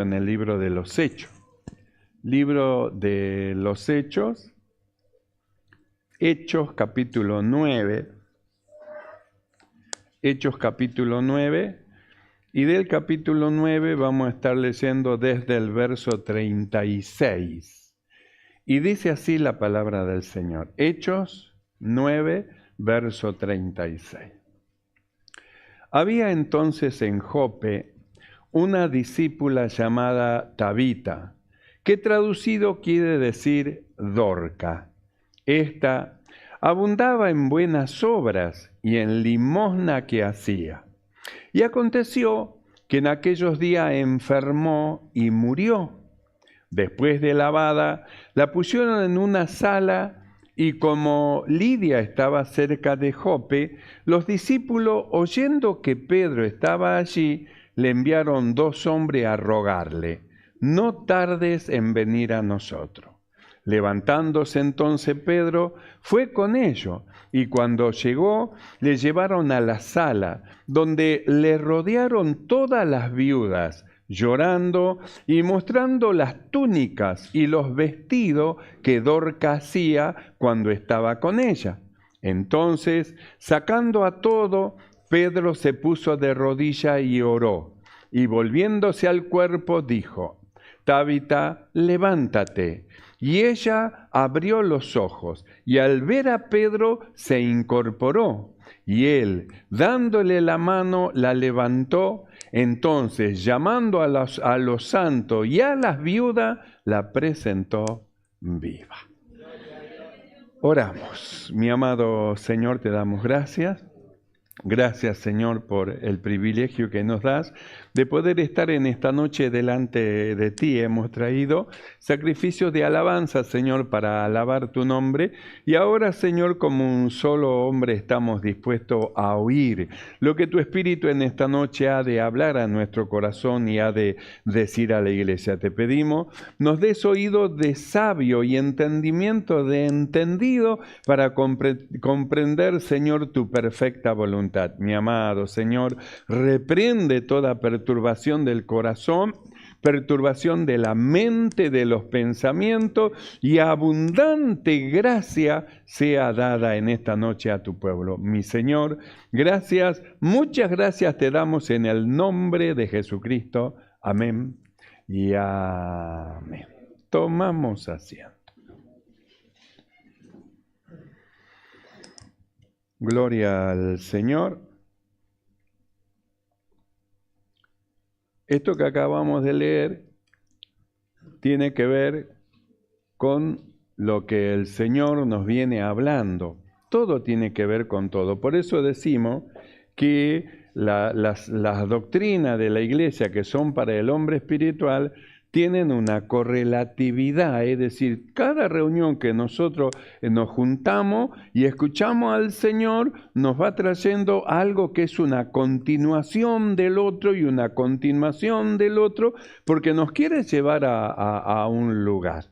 en el libro de los Hechos. Libro de los Hechos, Hechos capítulo 9. Hechos capítulo 9, y del capítulo 9 vamos a estar leyendo desde el verso 36. Y dice así la palabra del Señor. Hechos 9, verso 36. Había entonces en Jope una discípula llamada Tabita, que traducido quiere decir Dorca. Esta abundaba en buenas obras y en limosna que hacía. Y aconteció que en aquellos días enfermó y murió. Después de lavada, la pusieron en una sala, y como Lidia estaba cerca de Jope, los discípulos, oyendo que Pedro estaba allí, le enviaron 2 hombres a rogarle: no tardes en venir a nosotros. Levantándose entonces Pedro, fue con ellos, y cuando llegó, le llevaron a la sala, donde le rodearon todas las viudas, llorando y mostrando las túnicas y los vestidos que Dorca hacía cuando estaba con ella. Entonces, sacando a todo, Pedro se puso de rodillas y oró, y volviéndose al cuerpo dijo: Tabita, levántate. Y ella abrió los ojos, y al ver a Pedro se incorporó, y él, dándole la mano, la levantó. Entonces, llamando a los santos y a las viudas, la presentó viva. Oramos. Mi amado Señor, te damos gracias. Gracias, Señor, por el privilegio que nos das de poder estar en esta noche delante de ti. Hemos traído sacrificios de alabanza, Señor, para alabar tu nombre. Y ahora, Señor, como un solo hombre estamos dispuestos a oír lo que tu Espíritu en esta noche ha de hablar a nuestro corazón y ha de decir a la iglesia. Te pedimos, nos des oído de sabio y entendimiento de entendido para comprender, Señor, tu perfecta voluntad. Mi amado Señor, reprende toda perturbación del corazón, perturbación de la mente, de los pensamientos, y abundante gracia sea dada en esta noche a tu pueblo. Mi Señor, gracias, muchas gracias te damos en el nombre de Jesucristo. Amén y amén. Tomamos asiento. Gloria al Señor. Esto que acabamos de leer tiene que ver con lo que el Señor nos viene hablando. Todo tiene que ver con todo. Por eso decimos que las doctrinas de la iglesia que son para el hombre espiritual tienen una correlatividad, es decir, cada reunión que nosotros nos juntamos y escuchamos al Señor nos va trayendo algo que es una continuación del otro y una continuación del otro, porque nos quiere llevar a un lugar.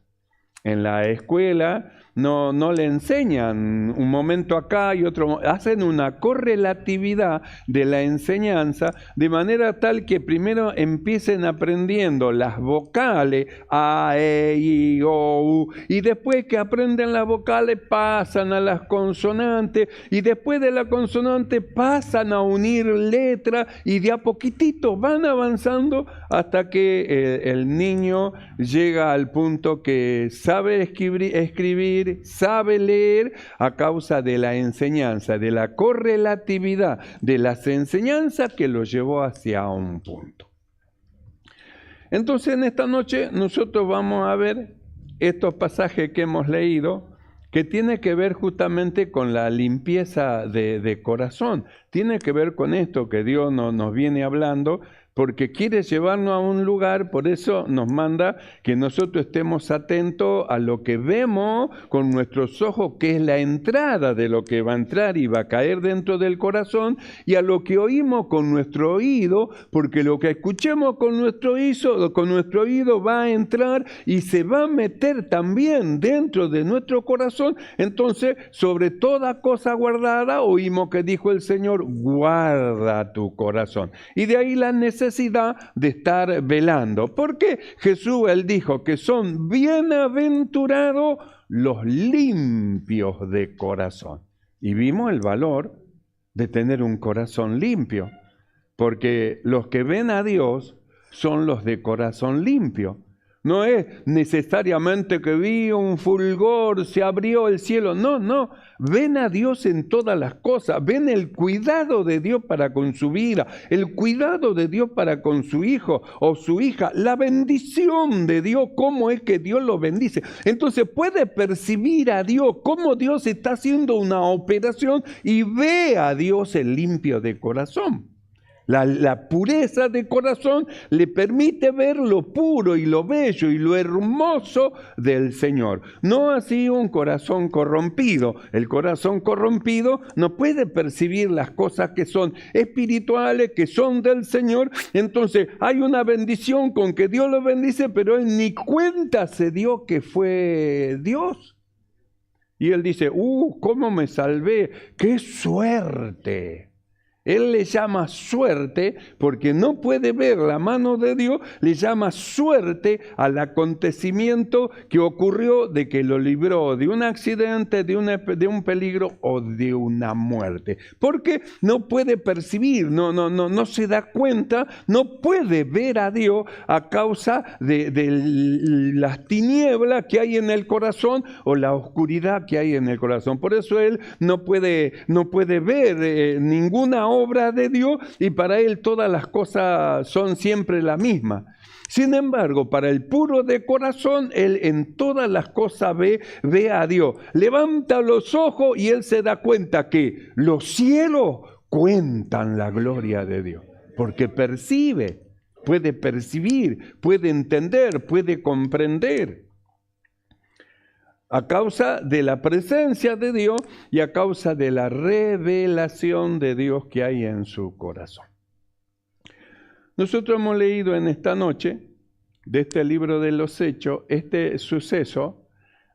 En la escuela no le enseñan un momento acá y otro, hacen una correlatividad de la enseñanza de manera tal que primero empiecen aprendiendo las vocales A, E, I, O, U, y después que aprenden las vocales pasan a las consonantes, y después de la consonante pasan a unir letras, y de a poquitito van avanzando hasta que el niño llega al punto que sabe escribir, sabe leer a causa de la enseñanza, de la correlatividad de las enseñanzas que lo llevó hacia un punto. Entonces en esta noche nosotros vamos a ver estos pasajes que hemos leído que tiene que ver justamente con la limpieza de corazón, tiene que ver con esto que Dios nos viene hablando, porque quiere llevarnos a un lugar, por eso nos manda que nosotros estemos atentos a lo que vemos con nuestros ojos, que es la entrada de lo que va a entrar y va a caer dentro del corazón, y a lo que oímos con nuestro oído, porque lo que escuchemos con nuestro oído va a entrar y se va a meter también dentro de nuestro corazón. Entonces, sobre toda cosa guardada, oímos que dijo el Señor: guarda tu corazón. Y de ahí la necesidad necesidad de estar velando. Porque Jesús, Él dijo que son bienaventurados los limpios de corazón. Y vimos el valor de tener un corazón limpio. Porque los que ven a Dios son los de corazón limpio. No es necesariamente que vi un fulgor, se abrió el cielo. No, no. Ven a Dios en todas las cosas. Ven el cuidado de Dios para con su vida, el cuidado de Dios para con su hijo o su hija, la bendición de Dios, cómo es que Dios lo bendice. Entonces puede percibir a Dios, cómo Dios está haciendo una operación y ve a Dios el limpio de corazón. La pureza de corazón le permite ver lo puro y lo bello y lo hermoso del Señor. No así un corazón corrompido. El corazón corrompido no puede percibir las cosas que son espirituales, que son del Señor. Entonces hay una bendición con que Dios lo bendice, pero él ni cuenta se dio que fue Dios. Y él dice, ¿cómo me salvé? ¡Qué suerte! Él le llama suerte porque no puede ver la mano de Dios, le llama suerte al acontecimiento que ocurrió de que lo libró de un accidente, de un peligro o de una muerte. Porque no puede percibir, no se da cuenta, no puede ver a Dios a causa de las tinieblas que hay en el corazón o la oscuridad que hay en el corazón. Por eso él no puede ver ninguna obra de Dios y para él todas las cosas son siempre la misma. Sin embargo, para el puro de corazón, él en todas las cosas ve a Dios. Levanta los ojos y él se da cuenta que los cielos cuentan la gloria de Dios. Porque puede percibir, puede entender, puede comprender. A causa de la presencia de Dios y a causa de la revelación de Dios que hay en su corazón. Nosotros hemos leído en esta noche, de este libro de los Hechos, este suceso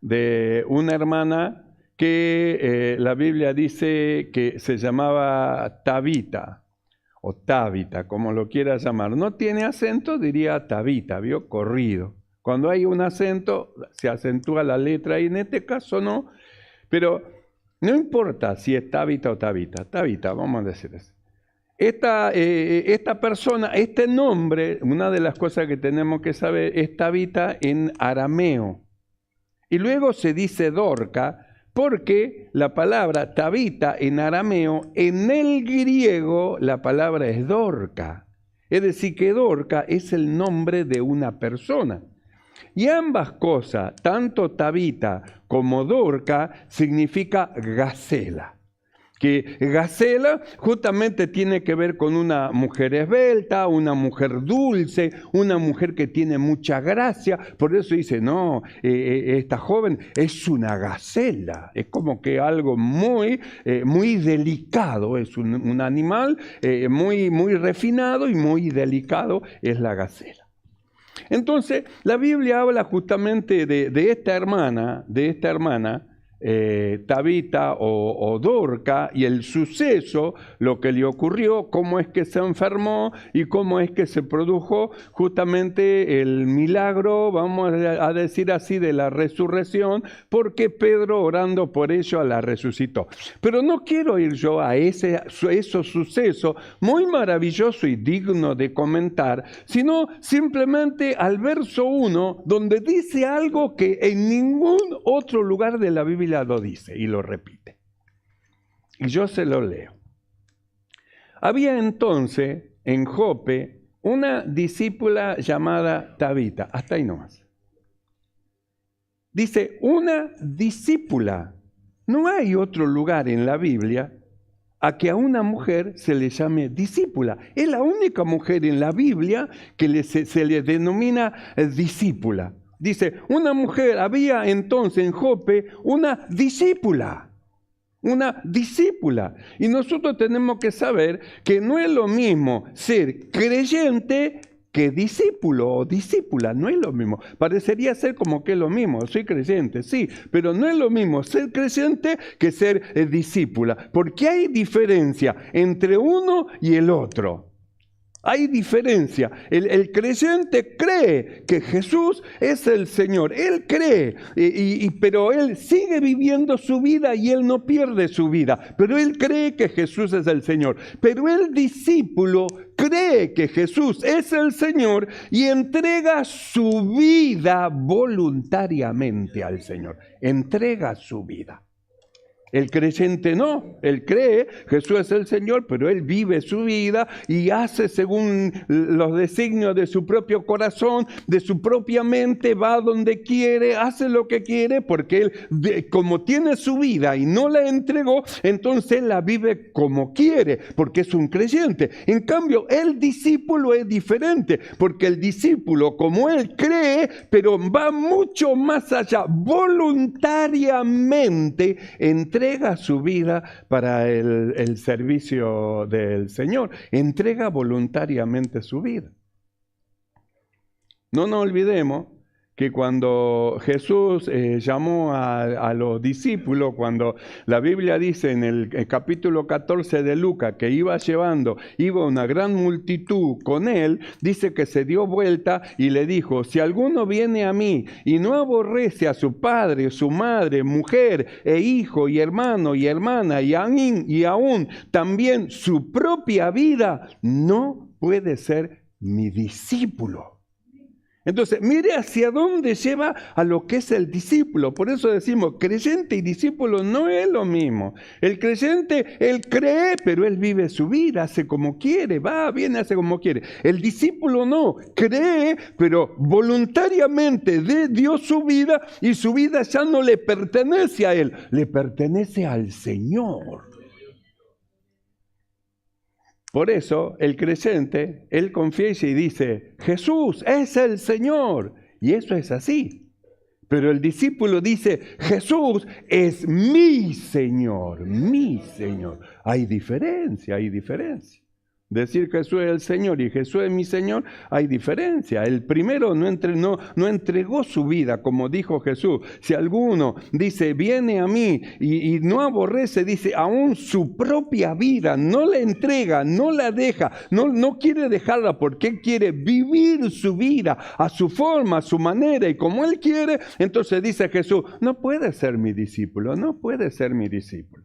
de una hermana que la Biblia dice que se llamaba Tabita, o Tabita, como lo quiera llamar. No tiene acento, diría Tabita, ¿vio? Corrido. Cuando hay un acento, se acentúa la letra y en este caso no. Pero no importa si es Tabita o Tabita. Tabita, vamos a decir eso. Esta persona, este nombre, una de las cosas que tenemos que saber es Tabita en arameo. Y luego se dice Dorca, porque la palabra Tabita en arameo, en el griego, la palabra es Dorca. Es decir, que Dorca es el nombre de una persona. Y ambas cosas, tanto Tabita como Dorca, significa gacela. Que gacela justamente tiene que ver con una mujer esbelta, una mujer dulce, una mujer que tiene mucha gracia. Por eso dice, no, esta joven es una gacela. Es como que algo muy delicado. Es un animal muy refinado y muy delicado es la gacela. Entonces, la Biblia habla justamente de esta hermana, Tabita o Dorca, y el suceso, lo que le ocurrió, cómo es que se enfermó y cómo es que se produjo justamente el milagro, vamos a decir así, de la resurrección, porque Pedro, orando por ello, la resucitó. Pero no quiero ir yo a esos sucesos muy maravilloso y digno de comentar, sino simplemente al verso 1, donde dice algo que en ningún otro lugar de la Biblia lo dice y lo repite. Y yo se lo leo. Había entonces en Jope una discípula llamada Tabita. Hasta ahí nomás. Dice, una discípula. No hay otro lugar en la Biblia a que a una mujer se le llame discípula. Es la única mujer en la Biblia que se le denomina discípula. Dice, una mujer, había entonces en Jope una discípula. Y nosotros tenemos que saber que no es lo mismo ser creyente que discípulo o discípula. No es lo mismo. Parecería ser como que es lo mismo. Soy creyente, sí, pero no es lo mismo ser creyente que ser discípula. Porque hay diferencia entre uno y el otro. Hay diferencia. El creyente cree que Jesús es el Señor. Él cree, pero él sigue viviendo su vida y él no pierde su vida. Pero él cree que Jesús es el Señor. Pero el discípulo cree que Jesús es el Señor y entrega su vida voluntariamente al Señor. Entrega su vida. El creyente no, él cree, Jesús es el Señor, pero él vive su vida y hace según los designios de su propio corazón, de su propia mente, va donde quiere, hace lo que quiere, porque él, como tiene su vida y no la entregó, entonces él la vive como quiere, porque es un creyente. En cambio, el discípulo es diferente, porque el discípulo, como él cree, pero va mucho más allá, voluntariamente entrega su vida para el servicio del Señor. Entrega voluntariamente su vida. No nos olvidemos que cuando Jesús llamó a los discípulos, cuando la Biblia dice en el capítulo 14 de Lucas que iba una gran multitud con él, dice que se dio vuelta y le dijo: si alguno viene a mí y no aborrece a su padre, su madre, mujer e hijo y hermano y hermana y aún también su propia vida, no puede ser mi discípulo. Entonces, mire hacia dónde lleva a lo que es el discípulo. Por eso decimos, creyente y discípulo no es lo mismo. El creyente, él cree, pero él vive su vida, hace como quiere, va, viene, hace como quiere. El discípulo no, cree, pero voluntariamente dio su vida y su vida ya no le pertenece a él, le pertenece al Señor. Por eso el creyente, él confiesa y dice: Jesús es el Señor. Y eso es así. Pero el discípulo dice: Jesús es mi Señor, mi Señor. Hay diferencia, hay diferencia. Decir Jesús es el Señor y Jesús es mi Señor, hay diferencia. El primero no entregó su vida, como dijo Jesús. Si alguno dice, viene a mí y no aborrece, dice, aún su propia vida, no la entrega, no la deja, no quiere dejarla porque quiere vivir su vida a su forma, a su manera y como él quiere, entonces dice Jesús, no puede ser mi discípulo, no puede ser mi discípulo.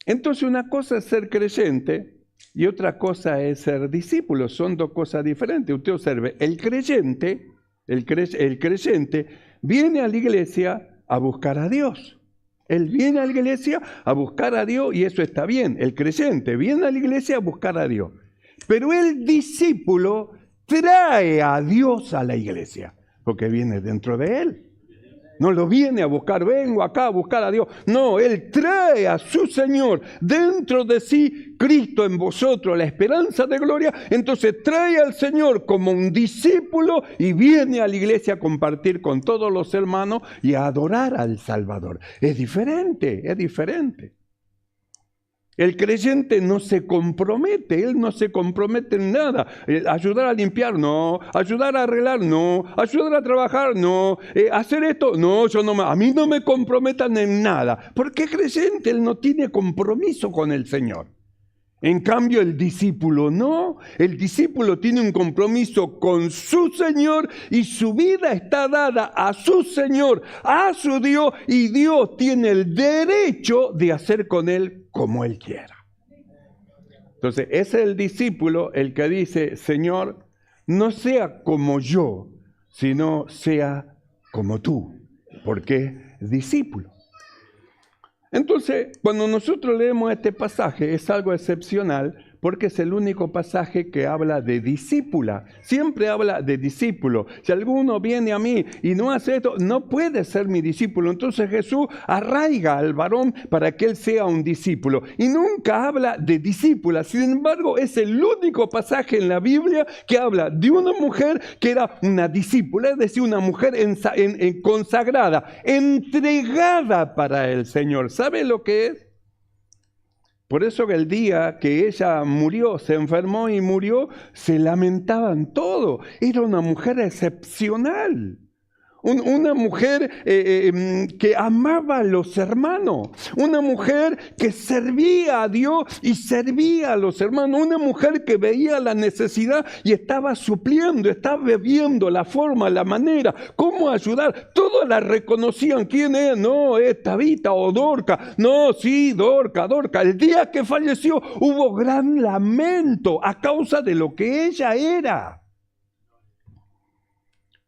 Entonces una cosa es ser creyente y otra cosa es ser discípulo. Son dos cosas diferentes. Usted observe, el creyente viene a la iglesia a buscar a Dios. Él viene a la iglesia a buscar a Dios y eso está bien. El creyente viene a la iglesia a buscar a Dios. Pero el discípulo trae a Dios a la iglesia porque viene dentro de él. No lo viene a buscar, vengo acá a buscar a Dios. No, él trae a su Señor dentro de sí, Cristo en vosotros, la esperanza de gloria. Entonces trae al Señor como un discípulo y viene a la iglesia a compartir con todos los hermanos y a adorar al Salvador. Es diferente, es diferente. El creyente no se compromete, él no se compromete en nada. Ayudar a limpiar, no. Ayudar a arreglar, no. Ayudar a trabajar, no. Hacer esto, no. A mí no me comprometan en nada. Porque el creyente, él no tiene compromiso con el Señor. En cambio, el discípulo no. El discípulo tiene un compromiso con su Señor y su vida está dada a su Señor, a su Dios, y Dios tiene el derecho de hacer con él como él quiera. Entonces, es el discípulo el que dice, Señor, no sea como yo, sino sea como tú, porque es discípulo. Entonces, cuando nosotros leemos este pasaje, es algo excepcional, porque es el único pasaje que habla de discípula. Siempre habla de discípulo. Si alguno viene a mí y no hace esto, no puede ser mi discípulo. Entonces Jesús arraiga al varón para que él sea un discípulo. Y nunca habla de discípula. Sin embargo, es el único pasaje en la Biblia que habla de una mujer que era una discípula, es decir, una mujer consagrada, entregada para el Señor. ¿Sabe lo que es? Por eso que el día que ella murió, se enfermó y murió, se lamentaban todos. Era una mujer excepcional. una mujer que amaba a los hermanos, una mujer que servía a Dios y servía a los hermanos, una mujer que veía la necesidad y estaba supliendo, estaba viendo la forma, la manera, cómo ayudar. Todos la reconocían. ¿Quién es? No, es Tabita o Dorca. No, sí, Dorca. El día que falleció hubo gran lamento a causa de lo que ella era.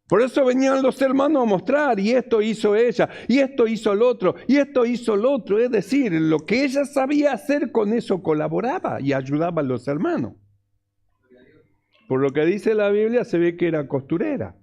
Por eso venían los hermanos a mostrar, y esto hizo ella, y esto hizo el otro, y esto hizo el otro. Es decir, lo que ella sabía hacer, con eso colaboraba y ayudaba a los hermanos. Por lo que dice la Biblia, se ve que era costurera.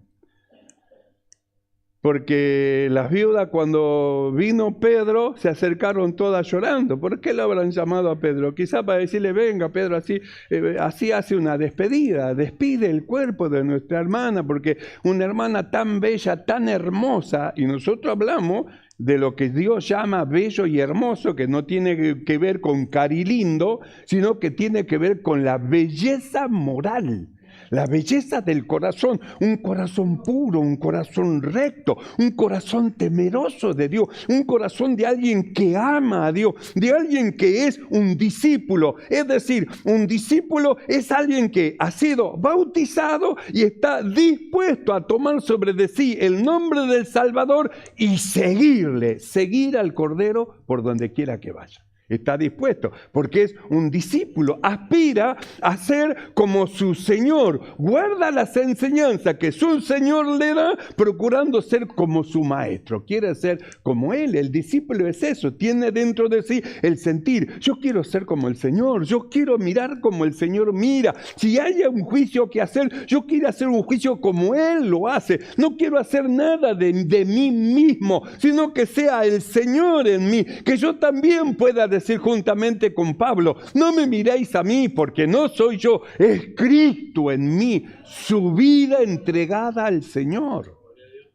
Porque las viudas, cuando vino Pedro, se acercaron todas llorando. ¿Por qué lo habrán llamado a Pedro? Quizá para decirle: venga Pedro, así hace una despedida, despide el cuerpo de nuestra hermana, porque una hermana tan bella, tan hermosa, y nosotros hablamos de lo que Dios llama bello y hermoso, que no tiene que ver con carilindo, sino que tiene que ver con la belleza moral. La belleza del corazón, un corazón puro, un corazón recto, un corazón temeroso de Dios, un corazón de alguien que ama a Dios, de alguien que es un discípulo. Es decir, un discípulo es alguien que ha sido bautizado y está dispuesto a tomar sobre de sí el nombre del Salvador y seguir al Cordero por donde quiera que vaya. Está dispuesto, porque es un discípulo, aspira a ser como su Señor, guarda las enseñanzas que su Señor le da, procurando ser como su maestro, quiere ser como Él. El discípulo es eso, tiene dentro de sí el sentir: yo quiero ser como el Señor, yo quiero mirar como el Señor mira. Si hay un juicio que hacer, yo quiero hacer un juicio como Él lo hace. No quiero hacer nada de mí mismo, sino que sea el Señor en mí, que yo también pueda decir juntamente con Pablo: no me miréis a mí, porque no soy yo, es Cristo en mí, su vida entregada al Señor.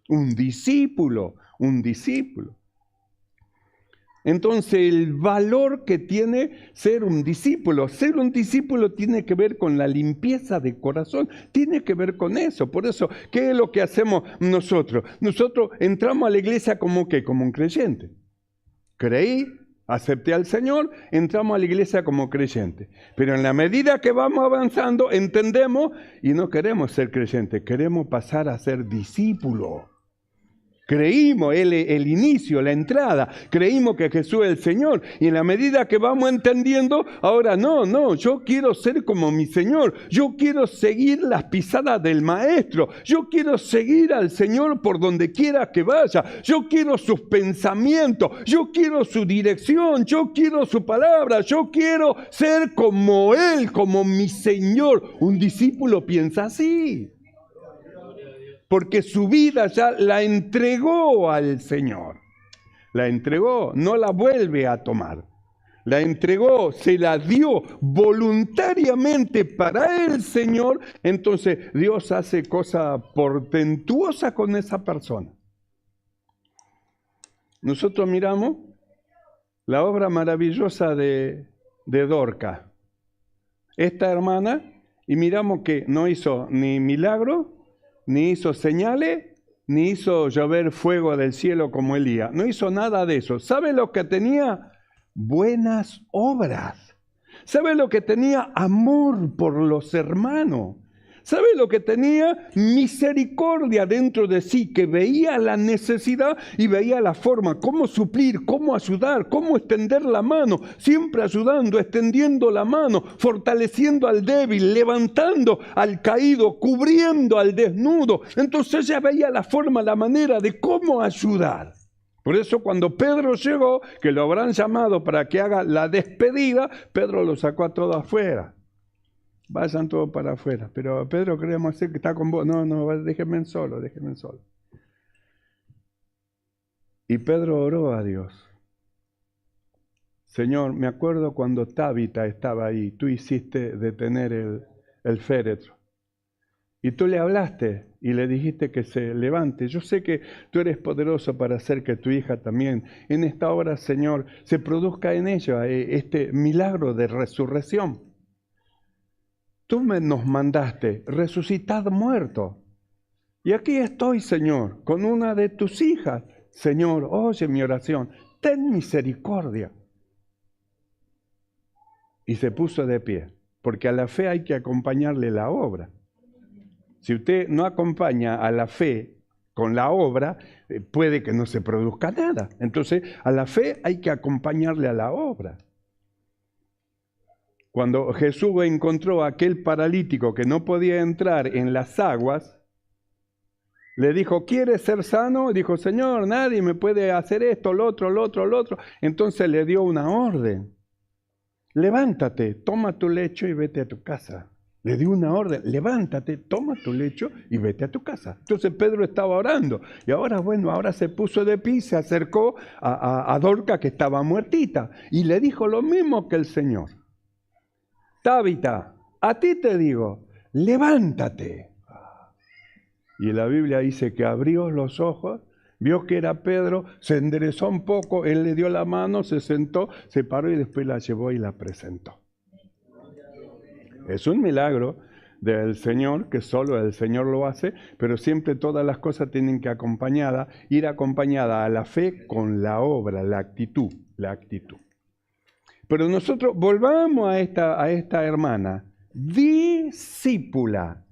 Un discípulo. Entonces, el valor que tiene ser un discípulo tiene que ver con la limpieza de corazón, tiene que ver con eso. Por eso, ¿qué es lo que hacemos nosotros? Nosotros entramos a la iglesia como un creyente. Creí, acepté al Señor, entramos a la iglesia como creyente. Pero en la medida que vamos avanzando, entendemos y no queremos ser creyentes, queremos pasar a ser discípulos. Creímos el inicio, la entrada, creímos que Jesús es el Señor, y en la medida que vamos entendiendo, ahora no, yo quiero ser como mi Señor, yo quiero seguir las pisadas del Maestro, yo quiero seguir al Señor por donde quiera que vaya, yo quiero sus pensamientos, yo quiero su dirección, yo quiero su palabra, yo quiero ser como Él, como mi Señor. Un discípulo piensa así, porque su vida ya la entregó al Señor. La entregó, no la vuelve a tomar. La entregó, se la dio voluntariamente para el Señor. Entonces Dios hace cosa portentuosa con esa persona. Nosotros miramos la obra maravillosa de Dorca, esta hermana, y miramos que no hizo ni milagro, ni hizo señales, ni hizo llover fuego del cielo como Elías. No hizo nada de eso. ¿Sabe lo que tenía? Buenas obras. ¿Sabe lo que tenía? Amor por los hermanos. ¿Sabe lo que tenía? Misericordia dentro de sí, que veía la necesidad y veía la forma, cómo suplir, cómo ayudar, cómo extender la mano, siempre ayudando, extendiendo la mano, fortaleciendo al débil, levantando al caído, cubriendo al desnudo. Entonces ella veía la forma, la manera de cómo ayudar. Por eso cuando Pedro llegó, que lo habrán llamado para que haga la despedida, Pedro lo sacó a todos afuera. Vayan todos para afuera. Pero Pedro, queremos hacer que está con vos. No, déjenme solo. Y Pedro oró a Dios. Señor, me acuerdo cuando Tabita estaba ahí, tú hiciste detener el féretro. Y tú le hablaste y le dijiste que se levante. Yo sé que tú eres poderoso para hacer que tu hija también en esta hora, Señor, se produzca en ella este milagro de resurrección. Tú nos mandaste, resucitad muerto. Y aquí estoy, Señor, con una de tus hijas. Señor, oye mi oración, ten misericordia. Y se puso de pie, porque a la fe hay que acompañarle la obra. Si usted no acompaña a la fe con la obra, puede que no se produzca nada. Entonces, a la fe hay que acompañarle a la obra. Cuando Jesús encontró a aquel paralítico que no podía entrar en las aguas, le dijo, ¿quieres ser sano? Y dijo, Señor, nadie me puede hacer esto, lo otro, lo otro, lo otro. Entonces le dio una orden. Levántate, toma tu lecho y vete a tu casa. Le dio una orden, levántate, toma tu lecho y vete a tu casa. Entonces Pedro estaba orando. Y ahora se puso de pie y se acercó a Dorca, que estaba muertita. Y le dijo lo mismo que el Señor. Tabita, a ti te digo, levántate. Y la Biblia dice que abrió los ojos, vio que era Pedro, se enderezó un poco, él le dio la mano, se sentó, se paró y después la llevó y la presentó. Es un milagro del Señor, que solo el Señor lo hace, pero siempre todas las cosas tienen que ir acompañada a la fe con la obra, la actitud. Pero nosotros volvamos a esta hermana, discípula,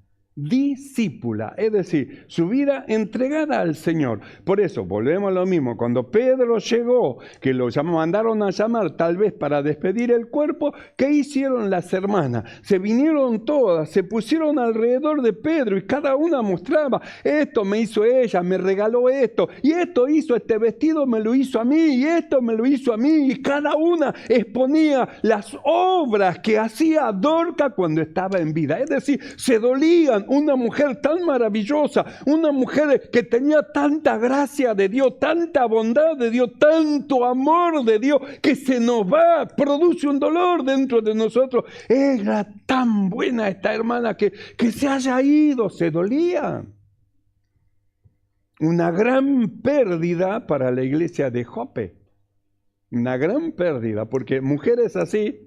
es decir, su vida entregada al Señor. Por eso, volvemos a lo mismo, cuando Pedro llegó, que lo mandaron a llamar tal vez para despedir el cuerpo, ¿qué hicieron las hermanas? Se vinieron todas, se pusieron alrededor de Pedro y cada una mostraba, esto me hizo ella, me regaló esto, y esto hizo, este vestido me lo hizo a mí, y esto me lo hizo a mí, y cada una exponía las obras que hacía Dorca cuando estaba en vida. Es decir, se dolían. Una mujer tan maravillosa, una mujer que tenía tanta gracia de Dios, tanta bondad de Dios, tanto amor de Dios, que se nos va, produce un dolor dentro de nosotros. Era tan buena esta hermana que se haya ido, se dolía. Una gran pérdida para la iglesia de Jope. Una gran pérdida, porque mujeres así,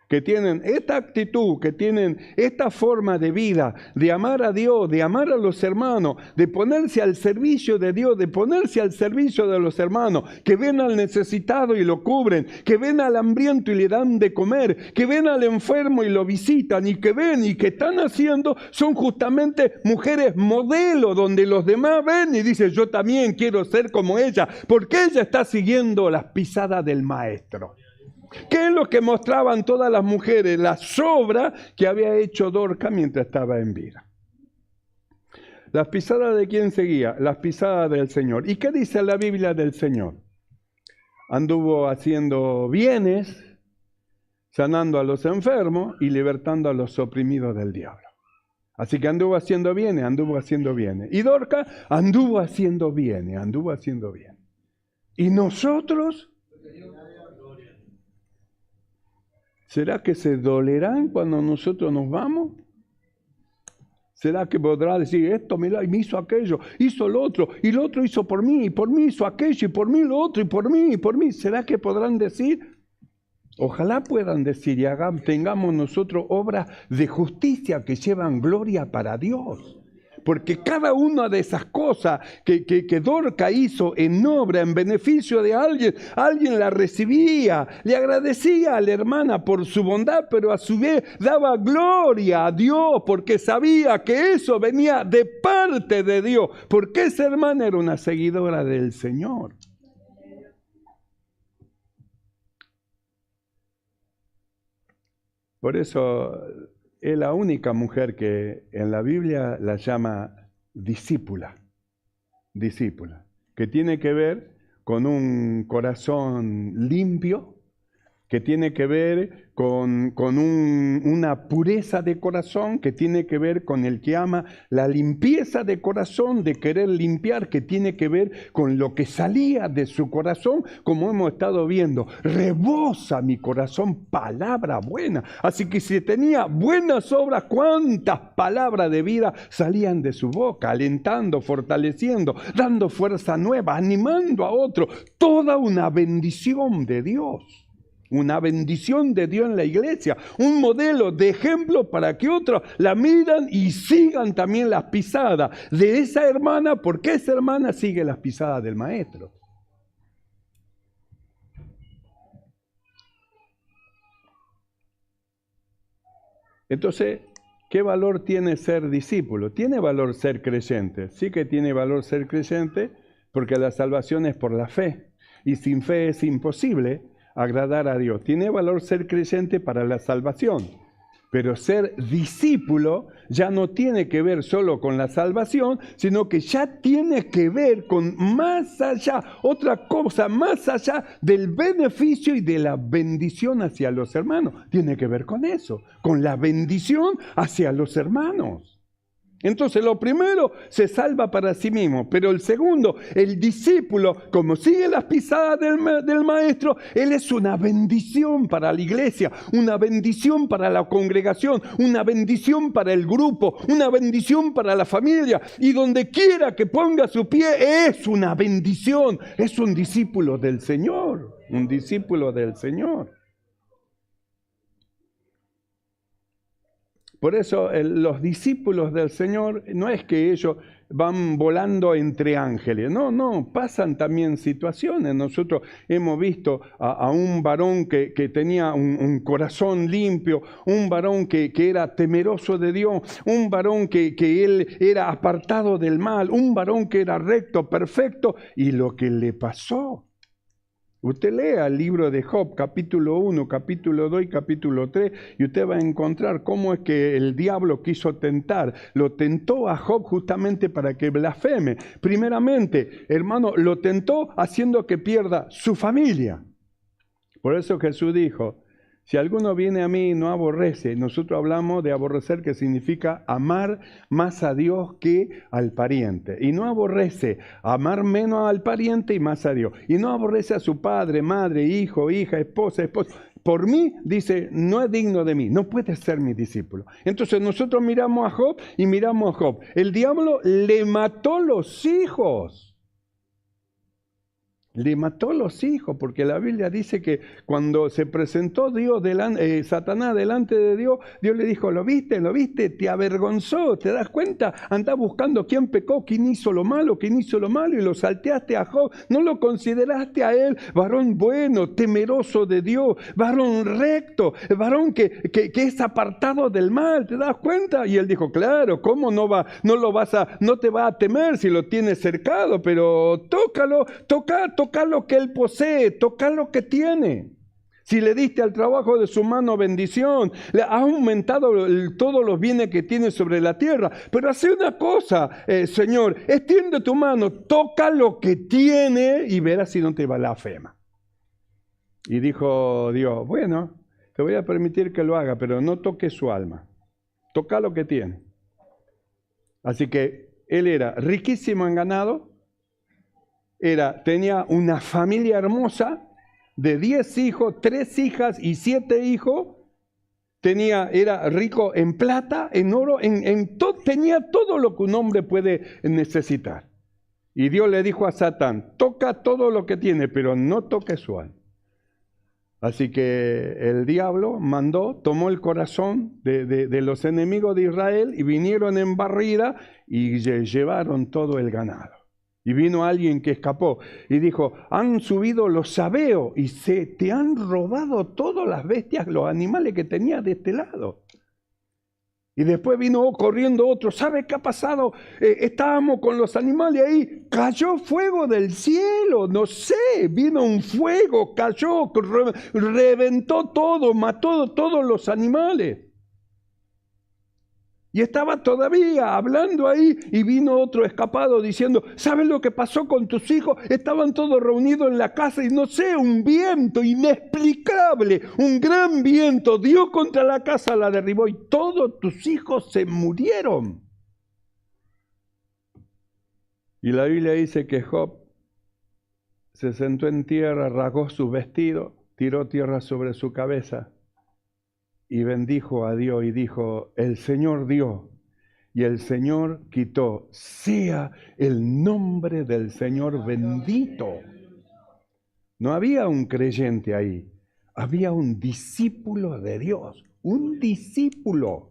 que tienen esta actitud, que tienen esta forma de vida, de amar a Dios, de amar a los hermanos, de ponerse al servicio de Dios, de ponerse al servicio de los hermanos, que ven al necesitado y lo cubren, que ven al hambriento y le dan de comer, que ven al enfermo y lo visitan, y que ven y que están haciendo, son justamente mujeres modelo, donde los demás ven y dicen, yo también quiero ser como ella, porque ella está siguiendo las pisadas del Maestro. ¿Qué es lo que mostraban todas las mujeres? Las obras que había hecho Dorca mientras estaba en vida. ¿Las pisadas de quién seguía? Las pisadas del Señor. ¿Y qué dice la Biblia del Señor? Anduvo haciendo bienes, sanando a los enfermos y libertando a los oprimidos del diablo. Así que anduvo haciendo bienes. Y Dorca anduvo haciendo bienes. Y nosotros, ¿será que se dolerán cuando nosotros nos vamos? ¿Será que podrá decir, esto me hizo aquello, hizo lo otro, y lo otro hizo por mí hizo aquello, y por mí lo otro, y por mí? ¿Será que podrán decir? Ojalá puedan decir y tengamos nosotros obras de justicia que llevan gloria para Dios. Porque cada una de esas cosas que Dorca hizo en obra, en beneficio de alguien la recibía, le agradecía a la hermana por su bondad, pero a su vez daba gloria a Dios, porque sabía que eso venía de parte de Dios, porque esa hermana era una seguidora del Señor. Por eso es la única mujer que en la Biblia la llama discípula, que tiene que ver con un corazón limpio, que tiene que ver con una pureza de corazón, que tiene que ver con el que ama la limpieza de corazón, de querer limpiar, que tiene que ver con lo que salía de su corazón, como hemos estado viendo. Rebosa mi corazón palabra buena. Así que si tenía buenas obras, cuántas palabras de vida salían de su boca, alentando, fortaleciendo, dando fuerza nueva, animando a otro. Toda una bendición de Dios. una bendición de Dios en la iglesia, un modelo de ejemplo para que otros la miran y sigan también las pisadas de esa hermana, porque esa hermana sigue las pisadas del maestro. Entonces, ¿qué valor tiene ser discípulo? Tiene valor ser creyente. Sí que tiene valor ser creyente porque la salvación es por la fe. Y sin fe es imposible agradar a Dios. Tiene valor ser creyente para la salvación. Pero ser discípulo ya no tiene que ver solo con la salvación, sino que ya tiene que ver con más allá, otra cosa, más allá del beneficio y de la bendición hacia los hermanos. Tiene que ver con eso, con la bendición hacia los hermanos. Entonces lo primero se salva para sí mismo, pero el segundo, el discípulo, como sigue las pisadas del maestro, él es una bendición para la iglesia, una bendición para la congregación, una bendición para el grupo, una bendición para la familia, y donde quiera que ponga su pie es una bendición, es un discípulo del Señor, un discípulo del Señor. Por eso los discípulos del Señor no es que ellos van volando entre ángeles, no, pasan también situaciones. Nosotros hemos visto a un varón que tenía un corazón limpio, un varón que era temeroso de Dios, un varón que él era apartado del mal, un varón que era recto, perfecto, y lo que le pasó. Usted lea el libro de Job, capítulo 1, capítulo 2 y capítulo 3, y usted va a encontrar cómo es que el diablo quiso tentar. Lo tentó a Job justamente para que blasfeme. Primeramente, hermano, lo tentó haciendo que pierda su familia. Por eso Jesús dijo, si alguno viene a mí y no aborrece, nosotros hablamos de aborrecer, que significa amar más a Dios que al pariente. Y no aborrece, amar menos al pariente y más a Dios. Y no aborrece a su padre, madre, hijo, hija, esposa, esposo. Por mí, dice, no es digno de mí, no puede ser mi discípulo. Entonces nosotros miramos a Job y miramos a Job. El diablo le mató los hijos. Le mató los hijos, porque la Biblia dice que cuando se presentó Satanás delante de Dios, Dios le dijo, ¿lo viste? Te avergonzó, ¿te das cuenta? Andás buscando quién pecó, quién hizo lo malo, y lo salteaste a Job. No lo consideraste a él varón bueno, temeroso de Dios, varón recto, varón que es apartado del mal, ¿te das cuenta? Y él dijo, claro, ¿cómo no te va a temer si lo tienes cercado? Pero tócalo, toca lo que él posee, toca lo que tiene. Si le diste al trabajo de su mano bendición, le has aumentado todos los bienes que tiene sobre la tierra. Pero hace una cosa, Señor, extiende tu mano, toca lo que tiene y verás si no te blasfema. Y dijo Dios, bueno, te voy a permitir que lo haga, pero no toques su alma. Toca lo que tiene. Así que él era riquísimo en ganado, tenía una familia hermosa de 10 hijos, 3 hijas y 7 hijos. Era rico en plata, en oro, tenía todo lo que un hombre puede necesitar. Y Dios le dijo a Satán, toca todo lo que tiene, pero no toque su alma. Así que el diablo tomó el corazón de los enemigos de Israel y vinieron en barrida y llevaron todo el ganado. Y vino alguien que escapó y dijo, han subido los sabeos y te han robado todas las bestias, los animales que tenía de este lado. Y después vino corriendo otro, ¿sabe qué ha pasado? Estábamos con los animales ahí, cayó fuego del cielo, no sé, vino un fuego, cayó, reventó todo, mató todos los animales. Y estaba todavía hablando ahí y vino otro escapado diciendo, ¿sabes lo que pasó con tus hijos? Estaban todos reunidos en la casa y no sé, un viento inexplicable, un gran viento dio contra la casa, la derribó y todos tus hijos se murieron. Y la Biblia dice que Job se sentó en tierra, rasgó su vestido, tiró tierra sobre su cabeza y bendijo a Dios y dijo, el Señor dio y el Señor quitó, sea el nombre del Señor bendito. No había un creyente ahí, había un discípulo de Dios, un discípulo.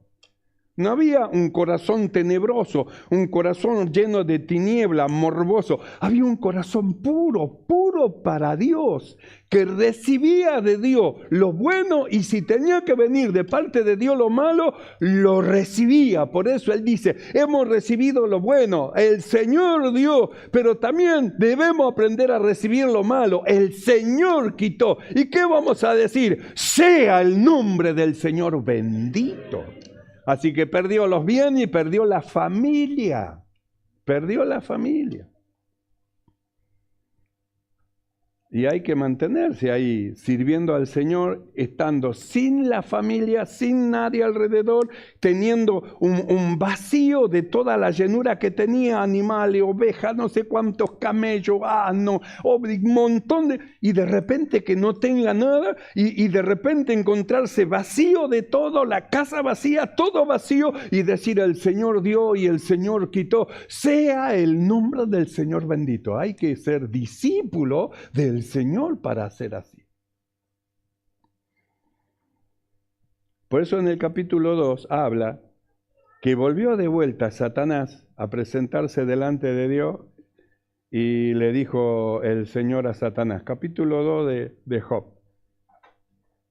No había un corazón tenebroso, un corazón lleno de tiniebla, morboso. Había un corazón puro, puro para Dios, que recibía de Dios lo bueno y si tenía que venir de parte de Dios lo malo, lo recibía. Por eso él dice, hemos recibido lo bueno, el Señor dio, pero también debemos aprender a recibir lo malo. El Señor quitó. ¿Y qué vamos a decir? Sea el nombre del Señor bendito. Así que perdió los bienes y perdió la familia. Perdió la familia. Y hay que mantenerse ahí sirviendo al Señor, estando sin la familia, sin nadie alrededor, teniendo un vacío de toda la llenura que tenía, animales, ovejas, no sé cuántos camellos, asnos, un montón de... Y de repente que no tenga nada y de repente encontrarse vacío de todo, la casa vacía, todo vacío y decir el Señor dio y el Señor quitó. Sea el nombre del Señor bendito. Hay que ser discípulo del Señor para hacer así. Por eso en el capítulo 2 habla que volvió de vuelta Satanás a presentarse delante de Dios y le dijo el Señor a Satanás, capítulo 2 de Job,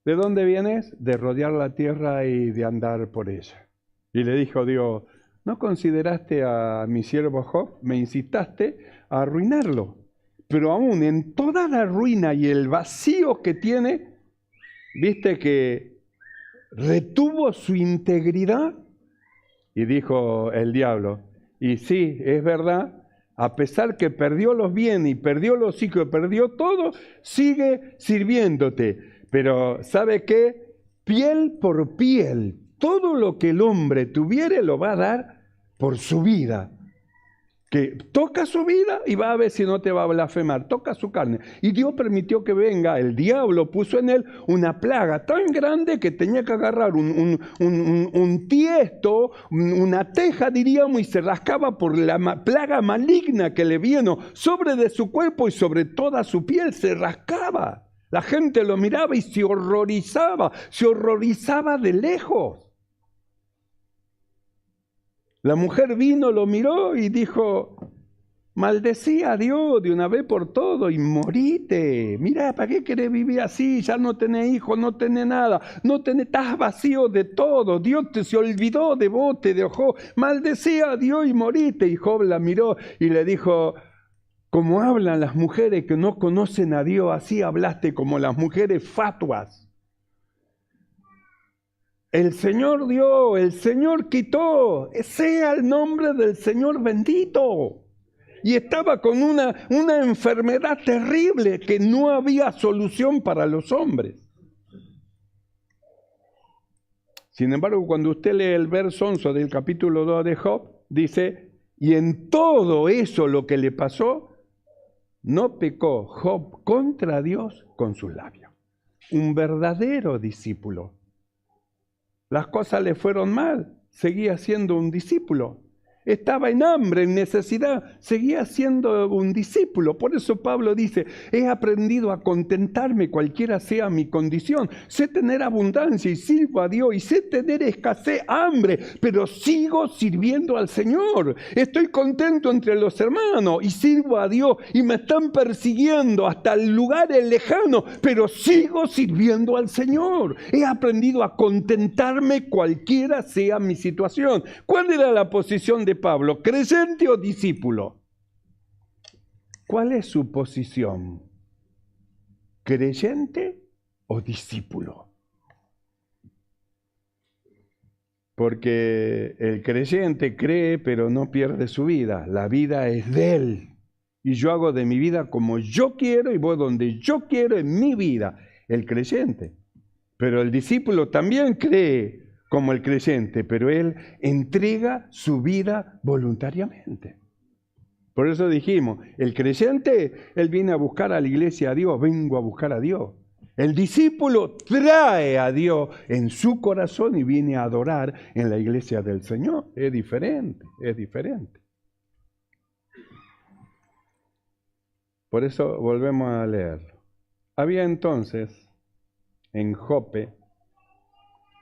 ¿de dónde vienes? De rodear la tierra y de andar por ella. Y le dijo Dios, ¿no consideraste a mi siervo Job? Me incitaste a arruinarlo. Pero aún en toda la ruina y el vacío que tiene, viste que retuvo su integridad. Y dijo el diablo, y sí, es verdad, a pesar que perdió los bienes y perdió los hijos, perdió todo, sigue sirviéndote. Pero ¿sabe qué? Piel por piel, todo lo que el hombre tuviere lo va a dar por su vida. Que toca su vida y va a ver si no te va a blasfemar, toca su carne. Y Dios permitió que venga, el diablo puso en él una plaga tan grande que tenía que agarrar un tiesto, una teja diríamos, y se rascaba por la plaga maligna que le vino sobre de su cuerpo y sobre toda su piel, se rascaba. La gente lo miraba y se horrorizaba de lejos. La mujer vino, lo miró y dijo, maldecía a Dios de una vez por todo y morite. Mira, ¿para qué querés vivir así? Ya no tenés hijos, no tenés nada, estás vacío de todo. Dios se olvidó de vos, te dejó. Maldecía a Dios y morite. Y Job la miró y le dijo, como hablan las mujeres que no conocen a Dios, así hablaste como las mujeres fatuas. El Señor dio, el Señor quitó, sea el nombre del Señor bendito. Y estaba con una enfermedad terrible que no había solución para los hombres. Sin embargo, cuando usted lee el verso 11 del capítulo 2 de Job, dice, y en todo eso lo que le pasó, no pecó Job contra Dios con sus labios. Un verdadero discípulo. Las cosas le fueron mal, seguía siendo un discípulo. Estaba en hambre, en necesidad, seguía siendo un discípulo. Por eso Pablo dice, he aprendido a contentarme cualquiera sea mi condición. Sé tener abundancia y sirvo a Dios, y sé tener escasez, hambre, pero sigo sirviendo al Señor. Estoy contento entre los hermanos y sirvo a Dios, y me están persiguiendo hasta lugares lejanos, pero sigo sirviendo al Señor. He aprendido a contentarme cualquiera sea mi situación. ¿Cuál era la posición de Pablo? ¿Creyente o discípulo? ¿Cuál es su posición? ¿Creyente o discípulo? Porque el creyente cree pero no pierde su vida. La vida es de él. Y yo hago de mi vida como yo quiero y voy donde yo quiero en mi vida. El creyente. Pero el discípulo también cree como el creyente, pero él entrega su vida voluntariamente. Por eso dijimos, el creyente, él viene a buscar a la iglesia a Dios, vengo a buscar a Dios. El discípulo trae a Dios en su corazón y viene a adorar en la iglesia del Señor. Es diferente, es diferente. Por eso volvemos a leer. Había entonces en Jope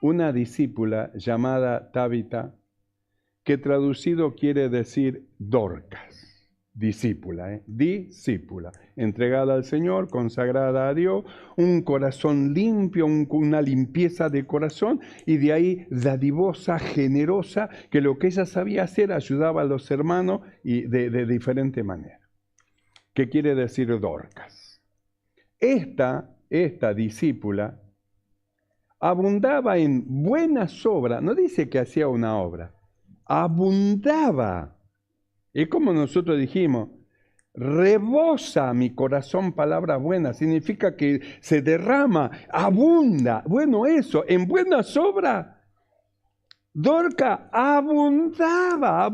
una discípula llamada Tabita, que traducido quiere decir Dorcas. Discípula, discípula, entregada al Señor, consagrada a Dios, un corazón limpio, una limpieza de corazón, y de ahí dadivosa, generosa, que lo que ella sabía hacer ayudaba a los hermanos y de diferente manera. ¿Qué quiere decir Dorcas? Esta discípula abundaba en buenas obras, no dice que hacía una obra, abundaba. Es como nosotros dijimos, rebosa mi corazón palabras buenas, significa que se derrama, abunda. Bueno, eso, en buenas obras, Dorcas abundaba,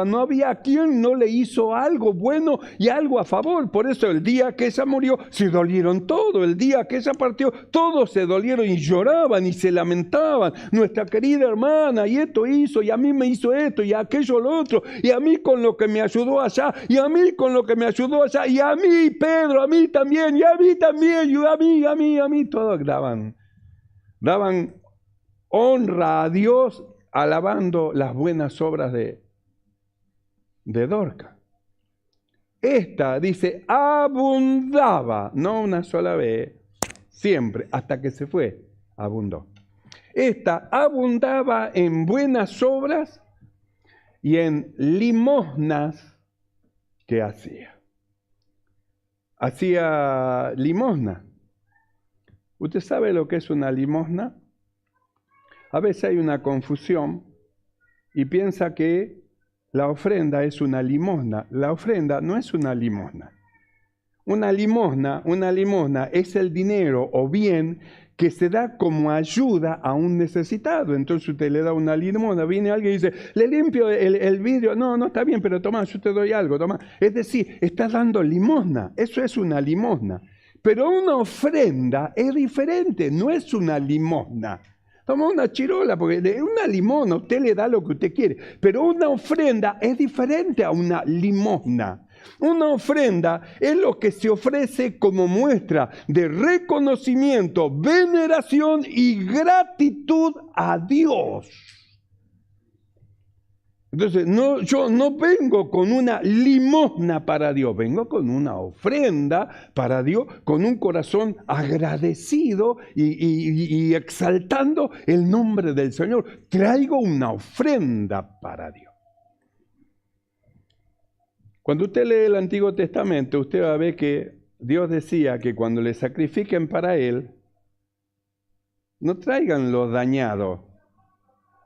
no había quien no le hizo algo bueno y algo a favor. Por eso el día que ella murió se dolieron todos, el día que ella partió todos se dolieron y lloraban y se lamentaban. Nuestra querida hermana, y esto hizo, y a mí me hizo esto, y aquello lo otro, y a mí con lo que me ayudó allá, y a mí con lo que me ayudó allá, y a mí Pedro, a mí también, y a mí también, y a mí, todos daban honra a Dios alabando las buenas obras de Dorcas. Esta dice, abundaba, no una sola vez, siempre, hasta que se fue, abundó. Esta abundaba en buenas obras y en limosnas que hacía. Hacía limosna. ¿Usted sabe lo que es una limosna? A veces hay una confusión y piensa que la ofrenda es una limosna. La ofrenda no es una limosna. Una limosna es el dinero o bien que se da como ayuda a un necesitado. Entonces usted le da una limosna, viene alguien y dice, le limpio el vidrio. No está bien, pero toma, yo te doy algo, toma. Es decir, está dando limosna. Eso es una limosna. Pero una ofrenda es diferente, no es una limosna. Toma una chirola, porque de una limosna usted le da lo que usted quiere, pero una ofrenda es diferente a una limosna. Una ofrenda es lo que se ofrece como muestra de reconocimiento, veneración y gratitud a Dios. Entonces, yo no vengo con una limosna para Dios, vengo con una ofrenda para Dios, con un corazón agradecido y exaltando el nombre del Señor. Traigo una ofrenda para Dios. Cuando usted lee el Antiguo Testamento, usted va a ver que Dios decía que cuando le sacrifiquen para Él, no traigan lo dañado,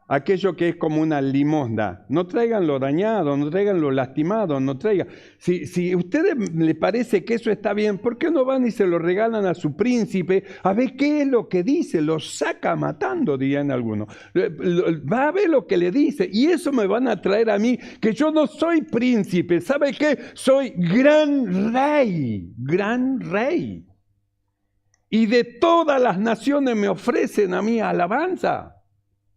aquello que es como una limosna. No traigan lo dañado, no traigan lo lastimado, no traigan. Si a ustedes les parece que eso está bien, ¿por qué no van y se lo regalan a su príncipe? A ver qué es lo que dice, lo saca matando, dirían algunos. Va a ver lo que le dice y eso me van a traer a mí, que yo no soy príncipe. ¿Sabe qué? Soy gran rey, gran rey. Y de todas las naciones me ofrecen a mí alabanza.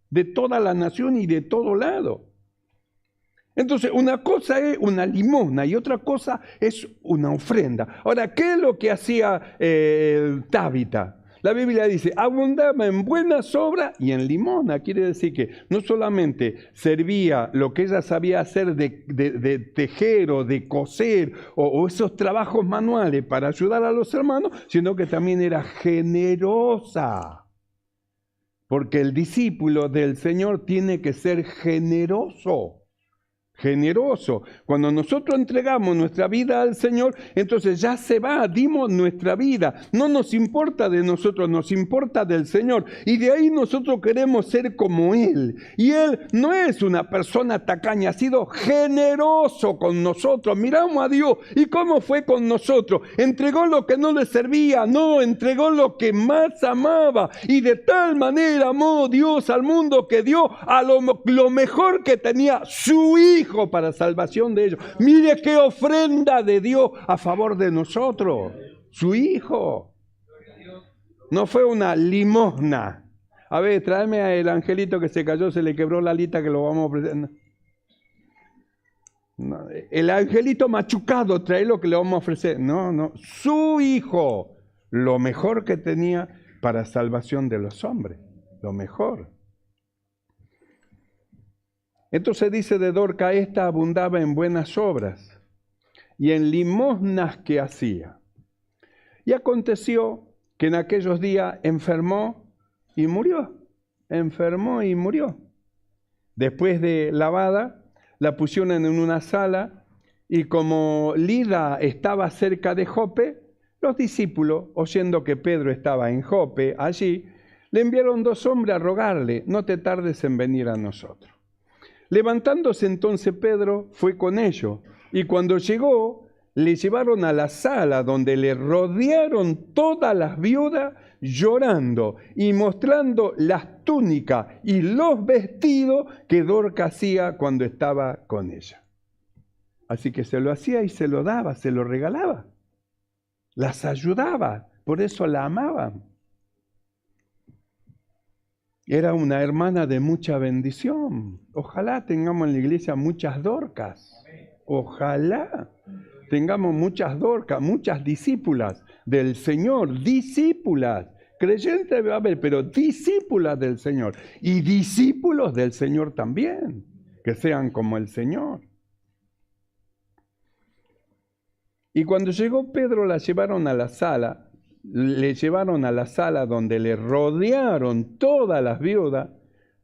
De toda la nación y de todo lado. Entonces, una cosa es una limosna y otra cosa es una ofrenda. Ahora, ¿qué es lo que hacía Tabita? La Biblia dice, abundaba en buenas obras y en limosna. Quiere decir que no solamente servía lo que ella sabía hacer de tejer o de coser o esos trabajos manuales para ayudar a los hermanos, sino que también era generosa. Porque el discípulo del Señor tiene que ser generoso. Generoso. Cuando nosotros entregamos nuestra vida al Señor, entonces ya se va, dimos nuestra vida. No nos importa de nosotros, nos importa del Señor. Y de ahí nosotros queremos ser como Él. Y Él no es una persona tacaña, ha sido generoso con nosotros. Miramos a Dios y cómo fue con nosotros. Entregó lo que no le servía, no, entregó lo que más amaba. Y de tal manera amó Dios al mundo que dio a lo mejor que tenía, su Hijo, para salvación de ellos. Mire qué ofrenda de Dios a favor de nosotros. Su Hijo. No fue una limosna. A ver, tráeme al angelito que se cayó, se le quebró la alita que lo vamos a ofrecer. No, el angelito machucado, trae lo que le vamos a ofrecer. No, su Hijo. Lo mejor que tenía para salvación de los hombres, lo mejor. Entonces dice de Dorca, esta abundaba en buenas obras y en limosnas que hacía. Y aconteció que en aquellos días enfermó y murió. Enfermó y murió. Después de lavada, la pusieron en una sala y como Lida estaba cerca de Jope, los discípulos, oyendo que Pedro estaba en Jope, allí, le enviaron 2 hombres a rogarle, no te tardes en venir a nosotros. Levantándose entonces Pedro, fue con ellos, y cuando llegó, le llevaron a la sala donde le rodearon todas las viudas llorando y mostrando las túnicas y los vestidos que Dorca hacía cuando estaba con ella. Así que se lo hacía y se lo daba, se lo regalaba. Las ayudaba, por eso la amaban. Era una hermana de mucha bendición. Ojalá tengamos en la iglesia muchas Dorcas. Ojalá tengamos muchas Dorcas, muchas discípulas del Señor, discípulas. Creyentes va a haber, pero discípulas del Señor. Y discípulos del Señor también, que sean como el Señor. Y cuando llegó Pedro, la llevaron a la sala, le llevaron a la sala donde le rodearon todas las viudas,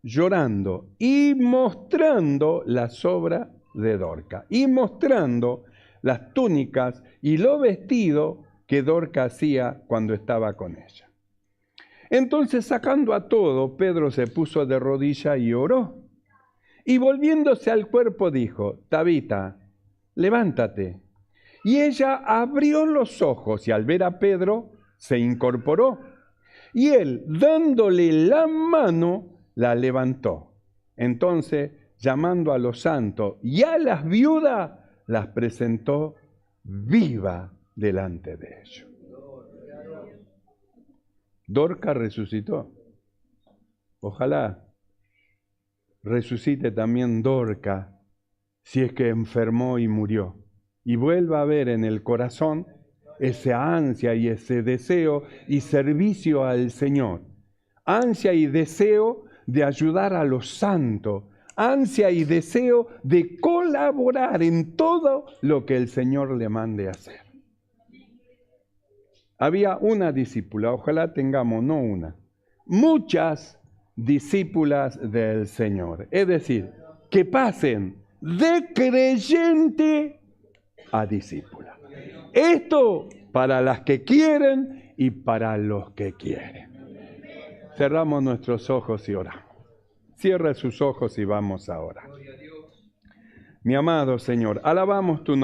llorando y mostrando las obras de Dorca, y mostrando las túnicas y los vestidos que Dorca hacía cuando estaba con ella. Entonces, sacando a todo, Pedro se puso de rodillas y oró. Y volviéndose al cuerpo dijo, Tabita, levántate. Y ella abrió los ojos y al ver a Pedro se incorporó. Y él, dándole la mano, la levantó. Entonces, llamando a los santos y a las viudas, las presentó viva delante de ellos. Dorca resucitó. Ojalá resucite también Dorca, si es que enfermó y murió, y vuelva a ver en el corazón esa ansia y ese deseo y servicio al Señor, ansia y deseo de ayudar a los santos, ansia y deseo de colaborar en todo lo que el Señor le mande hacer. Había una discípula, ojalá tengamos, no una, muchas discípulas del Señor. Es decir, que pasen de creyente a discípula. Esto para las que quieren y para los que quieren. Cerramos nuestros ojos y oramos. Cierra sus ojos y vamos a orar. Mi amado Señor, alabamos tu nombre.